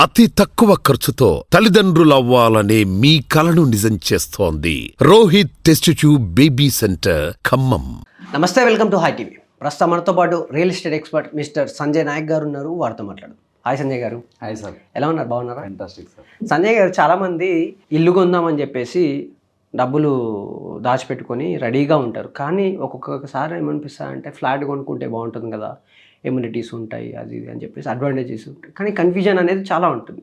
అతి తక్కువ ఖర్చుతో తల్లిదండ్రులవ్వాలనే మీ కలను నిజం చేస్తోంది Rohit test tube baby centre Khammam. నమస్తే, వెల్కమ్ టు హై టీవీ. ప్రస్తుతం మనతో పాటు real estate expert mister Sanjay Nayak గారు ఉన్నారు. వారితో మాట్లాడు. హాయ్ సంజయ్ గారు. హాయ్ సార్, ఎలా ఉన్నారు? బాగున్నారా? Fantastic sir. సంజయ్ గారు, చాలామంది ఇల్లు కొందామని చెప్పేసి డబ్బులు దాచిపెట్టుకొని రెడీగా ఉంటారు. కానీ ఒక్కొక్కసారి ఏమనిపిస్తుంది అంటే ఫ్లాట్ కొనుక్కుంటే బాగుంటుంది కదా, ఎమ్యూనిటీస్ ఉంటాయి, అది ఇది అని చెప్పేసి అడ్వాంటేజెస్ ఉంటాయి. కానీ కన్ఫ్యూజన్ అనేది చాలా ఉంటుంది.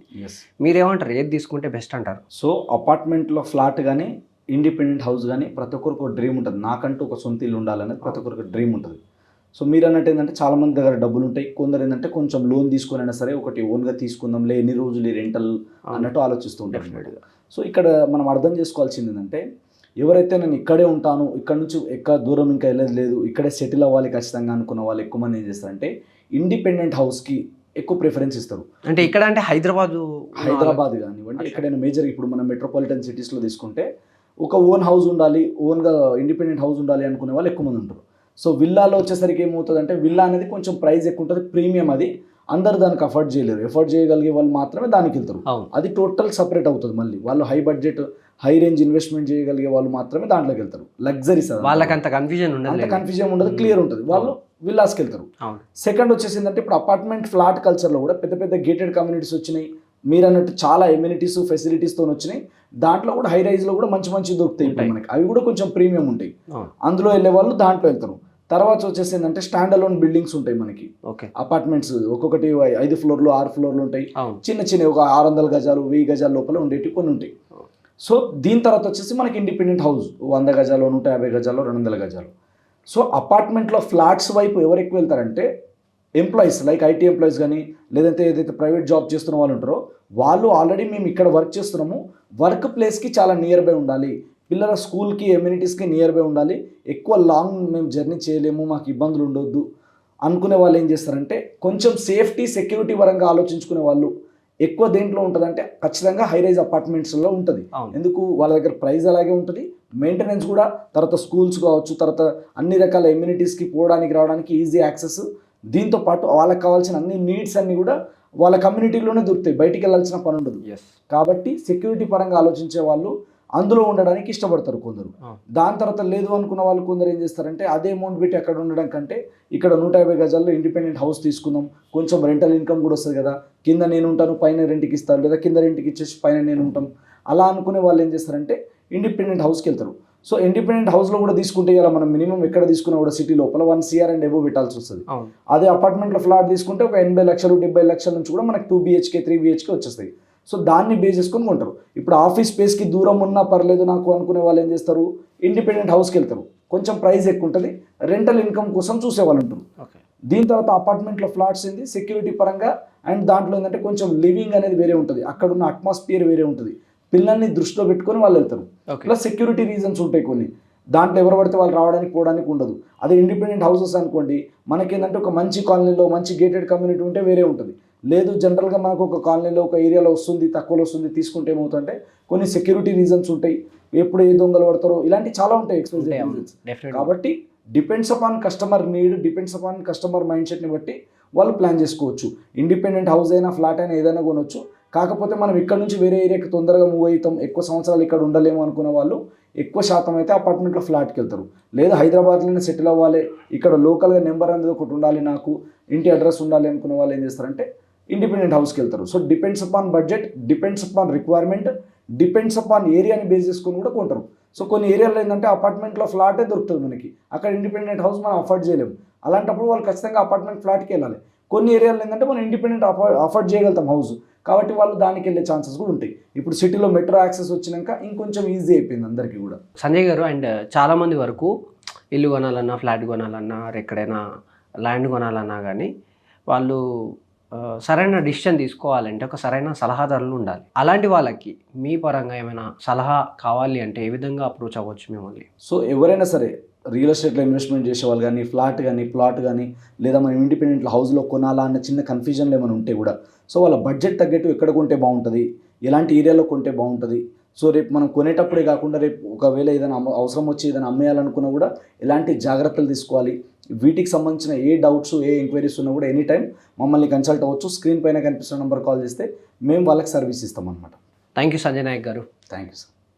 మీరేమంటారు, ఏది తీసుకుంటే బెస్ట్ అంటారు? సో అపార్ట్మెంట్లో ఫ్లాట్ కానీ ఇండిపెండెంట్ హౌస్ కానీ ప్రతి ఒక్కరికి ఒక డ్రీమ్ ఉంటుంది. నాకంటూ ఒక సొంత ఇల్లు ఉండాలనేది ప్రతి ఒక్కరికి డ్రీమ్ ఉంటుంది. సో మీరు అన్నట్టు ఏంటంటే చాలామంది దగ్గర డబ్బులు ఉంటాయి. కొందరు ఏంటంటే కొంచెం లోన్ తీసుకొని అయినా సరే ఒకటి ఓన్గా తీసుకుందాంలే, ఎన్ని రోజులు ఈ రెంటల్ అన్నట్టు ఆలోచిస్తూ ఉంటారు. సో ఇక్కడ మనం అర్థం చేసుకోవాల్సింది ఏంటంటే, ఎవరైతే నేను ఇక్కడే ఉంటాను, ఇక్కడ నుంచి ఎక్కడ దూరం ఇంకా వెళ్ళేది లేదు, ఇక్కడే సెటిల్ అవ్వాలి ఖచ్చితంగా అనుకున్న వాళ్ళు ఎక్కువ మంది ఏం చేస్తారంటే ఇండిపెండెంట్ హౌస్కి ఎక్కువ ప్రిఫరెన్స్ ఇస్తారు. అంటే ఇక్కడ అంటే హైదరాబాద్ కానివ్వండి, ఎక్కడైనా మేజర్ ఇప్పుడు మనం మెట్రోపాలిటన్ సిటీస్లో తీసుకుంటే ఒక ఓన్ హౌస్ ఉండాలి, ఓన్గా ఇండిపెండెంట్ హౌస్ ఉండాలి అనుకునే వాళ్ళు ఎక్కువ మంది ఉంటారు. సో విల్లాలో వచ్చేసరికి ఏమవుతుంది అంటే, విల్లా అనేది కొంచెం ప్రైస్ ఎక్కువ ఉంటుంది, ప్రీమియం, అది అందరు దానికి అఫోర్డ్ చేయలేరు. ఎఫోర్డ్ చేయగలిగే వాళ్ళు మాత్రమే దానికి వెళ్తారు. అది టోటల్ సపరేట్ అవుతుంది. మళ్ళీ వాళ్ళు high budget high range investment చేయగలిగే వాళ్ళు మాత్రమే దాంట్లోకి వెళ్తారు. లగ్జరీస్ వాళ్ళకి అంత కన్ఫ్యూజన్ ఉండదు, క్లియర్ ఉంటుంది. వాళ్ళు విల్లాస్కి వెళ్తారు. సెకండ్ వచ్చేసి ఏంటంటే, ఇప్పుడు అపార్ట్మెంట్ ఫ్లాట్ కల్చర్లో కూడా పెద్ద పెద్ద గేటెడ్ కమ్యూనిటీస్ వచ్చినాయి. మీరు అన్నట్టు చాలా ఎమ్యూనిటీస్ ఫెసిలిటీస్తో వచ్చినాయి. దాంట్లో కూడా హై రైజ్లో కూడా మంచి మంచి దొరుకుతాయి ఇప్పుడు మనకి. అవి కూడా కొంచెం ప్రీమియం ఉంటాయి. అందులో వెళ్ళే వాళ్ళు దాంట్లో వెళ్తారు. తర్వాత వచ్చేసి ఏంటంటే, స్టాండ్ అలోన్ బిల్డింగ్స్ ఉంటాయి మనకి. అపార్ట్మెంట్స్ ఒక్కొక్కటి 5 ఫ్లోర్లు 6 ఫ్లోర్లు ఉంటాయి. చిన్న చిన్న ఒక 600 గజాలు 1000 గజాల లోపల ఉండేవి కొన్ని ఉంటాయి. సో దీని తర్వాత వచ్చేసి మనకి ఇండిపెండెంట్ హౌస్ 100 గజాలు 150 గజాలు 200 గజాలు. సో అపార్ట్మెంట్లో ఫ్లాట్స్ వైపు ఎవరు ఎక్కువ వెళ్తారంటే, ఎంప్లాయీస్ లైక్ ఐటీ ఎంప్లాయీస్ కానీ, లేదంటే ఏదైతే ప్రైవేట్ జాబ్ చేస్తున్న వాళ్ళు ఉంటారో వాళ్ళు ఆల్రెడీ మేము ఇక్కడ వర్క్ చేస్తున్నాము, వర్క్ ప్లేస్కి చాలా నియర్ బై ఉండాలి, పిల్లల స్కూల్కి ఎమ్యూనిటీస్కి నియర్ బై ఉండాలి, ఎక్కువ లాంగ్ మేము జర్నీ చేయలేము, మాకు ఇబ్బందులు ఉండొద్దు అనుకునే వాళ్ళు ఏం చేస్తారంటే, కొంచెం సేఫ్టీ సెక్యూరిటీ పరంగా ఆలోచించుకునే వాళ్ళు ఎక్కువ దేంట్లో ఉంటుందంటే ఖచ్చితంగా హై రైజ్ అపార్ట్మెంట్స్లో ఉంటుంది. ఎందుకు, వాళ్ళ దగ్గర ప్రైస్ అలాగే ఉంటుంది, మెయింటెనెన్స్ కూడా, తర్వాత స్కూల్స్ కావచ్చు, తర్వాత అన్ని రకాల ఎమ్యూనిటీస్కి పోవడానికి రావడానికి ఈజీ యాక్సెస్. దీంతో పాటు వాళ్ళకి కావాల్సిన అన్ని నీడ్స్ అన్నీ కూడా వాళ్ళ కమ్యూనిటీలోనే దొరుకుతాయి, బయటికి వెళ్ళాల్సిన పని ఉండదు. కాబట్టి సెక్యూరిటీ పరంగా ఆలోచించే వాళ్ళు అందులో ఉండడానికి ఇష్టపడతారు కొందరు. దాని తర్వాత లేదు అనుకున్న వాళ్ళు కొందరు ఏం చేస్తారంటే, అదే అమౌంట్ పెట్టి అక్కడ ఉండడం కంటే ఇక్కడ 150 గజాల్లో ఇండిపెండెంట్ హౌస్ తీసుకుందాం, కొంచెం రెంటల్ ఇన్కమ్ కూడా వస్తుంది కదా, కింద నేను ఉంటాను పైన రెంట్కి ఇస్తారు, లేదా కింద రెంట్కి ఇచ్చేసి పైన నేను ఉంటాం, అలా అనుకునే వాళ్ళు ఏం చేస్తారంటే ఇండిపెండెంట్ హౌస్కి వెళ్తారు. సో ఇండిపెండెంట్ హౌస్లో కూడా తీసుకుంటే ఇలా మనం మినిమం ఎక్కడ తీసుకున్నా కూడా సిటీ లోపల 1 CR అండ్ ఎబో పెట్టాల్సి వస్తుంది. అదే అపార్ట్మెంట్లో ఫ్లాట్ తీసుకుంటే ఒక 80 లక్షలు 70 లక్షల నుంచి కూడా మనకి 2 BHK 3 BHK వచ్చేస్తాయి. సో దాన్ని బేస్ చేసుకొని కొంటారు. ఇప్పుడు ఆఫీస్ స్పేస్కి దూరం ఉన్నా పర్లేదు నాకు అనుకునే వాళ్ళు ఏం చేస్తారు, ఇండిపెండెంట్ హౌస్కి వెళ్తారు. కొంచెం ప్రైస్ ఎక్కువ ఉంటుంది, రెంటల్ ఇన్కమ్ కోసం చూసేవాళ్ళు ఉంటారు. దీని తర్వాత అపార్ట్మెంట్లో ఫ్లాట్స్ ఏంది సెక్యూరిటీ పరంగా, అండ్ దాంట్లో ఏంటంటే కొంచెం లివింగ్ అనేది వేరే ఉంటుంది, అక్కడ ఉన్న అట్మాస్ఫియర్ వేరే ఉంటుంది, పిల్లల్ని దృష్టిలో పెట్టుకొని వాళ్ళు వెళ్తారు. ప్లస్ సెక్యూరిటీ రీజన్స్ ఉంటాయి కొన్ని, దాంట్లో ఎవరు పడితే వాళ్ళు రావడానికి పోవడానికి ఉండదు. అదే ఇండిపెండెంట్ హౌసెస్ అనుకోండి, మనకేంటంటే ఒక మంచి కాలనీలో మంచి గేటెడ్ కమ్యూనిటీ ఉంటే వేరే ఉంటుంది. లేదు జనరల్గా మనకు ఒక కాలనీలో ఒక ఏరియాలో వస్తుంది, తక్కువలో వస్తుంది, తీసుకుంటే ఏమవుతుందంటే కొన్ని సెక్యూరిటీ రీజన్స్ ఉంటాయి, ఎప్పుడు ఏ దొంగలు పడతారో ఇలాంటి చాలా ఉంటాయి ఎక్స్పెన్సివ్ రీజన్స్. కాబట్టి depends upon customer need, depends upon customer mind సెట్ని బట్టి వాళ్ళు ప్లాన్ చేసుకోవచ్చు. ఇండిపెండెంట్ హౌస్ అయినా ఫ్లాట్ అయినా ఏదైనా కొనవచ్చు. కాకపోతే మనం ఇక్కడ నుంచి వేరే ఏరియాకి తొందరగా మూవ్ అవుతాం, ఎక్కువ సంవత్సరాలు ఇక్కడ ఉండలేము అనుకున్న వాళ్ళు ఎక్కువ శాతం అయితే అపార్ట్మెంట్లో ఫ్లాట్కి వెళ్తారు. లేదా హైదరాబాద్లోనే సెటిల్ అవ్వాలి, ఇక్కడ లోకల్గా నెంబర్ అనేది ఒకటి ఉండాలి, నాకు ఇంటి అడ్రస్ ఉండాలి అనుకున్న వాళ్ళు ఏం చేస్తారంటే ఇండిపెండెంట్ హౌస్కి వెళ్తారు. So depends upon budget, depends upon requirement, depends upon ఏరియాని బేస్ చేసుకొని కూడా కొంటారు. సో కొన్ని ఏరియాలో ఏంటంటే అపార్ట్మెంట్లో ఫ్లాటే దొరుకుతుంది మనకి, అక్కడ ఇండిపెండెంట్ హౌస్ మనం అఫోర్డ్ చేయలేము. అలాంటప్పుడు వాళ్ళు ఖచ్చితంగా అపార్ట్మెంట్ ఫ్లాట్కి వెళ్ళాలి. కొన్ని ఏరియాలో ఏంటంటే మనం ఇండిపెండెంట్ అఫోర్డ్ చేయగలుగుతాం హౌస్, కాబట్టి వాళ్ళు దానికి వెళ్ళే ఛాన్సెస్ కూడా ఉంటాయి. ఇప్పుడు సిటీలో మెట్రో యాక్సెస్ వచ్చినాక ఇంకొంచెం ఈజీ అయిపోయింది అందరికీ కూడా. సంజయ్ గారు, అండ్ చాలామంది వరకు ఇల్లు కొనాలన్నా, ఫ్లాట్ కొనాలన్నా, ఎక్కడైనా ల్యాండ్ కొనాలన్నా కానీ వాళ్ళు సరైన డిసిషన్ తీసుకోవాలంటే ఒక సరైన సలహాదారులు ఉండాలి. అలాంటి వాళ్ళకి మీ పరంగా ఏమైనా సలహా కావాలి అంటే ఏ విధంగా అప్రోచ్ అవ్వచ్చు మిమ్మల్ని? సో ఎవరైనా సరే రియల్ ఎస్టేట్లో ఇన్వెస్ట్మెంట్ చేసే వాళ్ళు కానీ, ఫ్లాట్ కానీ ప్లాట్ కానీ, లేదా మనం ఇండిపెండెంట్ హౌస్లో కొనాలా అన్న చిన్న కన్ఫ్యూజన్లు ఏమైనా ఉంటే కూడా, సో వాళ్ళ బడ్జెట్ తగ్గట్టు ఎక్కడ కొంటే బాగుంటుంది, ఎలాంటి ఏరియాలో కొంటే బాగుంటుంది, సో రేపు మనం కొనేటప్పుడే కాకుండా రేపు ఒకవేళ ఏదైనా అవసరం వచ్చి ఏదైనా అమ్మేయాలనుకున్నా కూడా ఎలాంటి జాగ్రత్తలు తీసుకోవాలి, వీటికి సంబంధించిన ఏ డౌట్స్ ఏ ఎంక్వైరీస్ ఉన్నా కూడా ఎనీ టైం మమ్మల్ని కన్సల్ట్ అవ్వచ్చు. స్క్రీన్ పైన కనిపిస్తున్న నెంబర్ కాల్ చేస్తే మేము వాళ్ళకి సర్వీస్ ఇస్తాం అనమాట. థ్యాంక్ యూ సంజయ్ నాయక్ గారు. Thank you sir.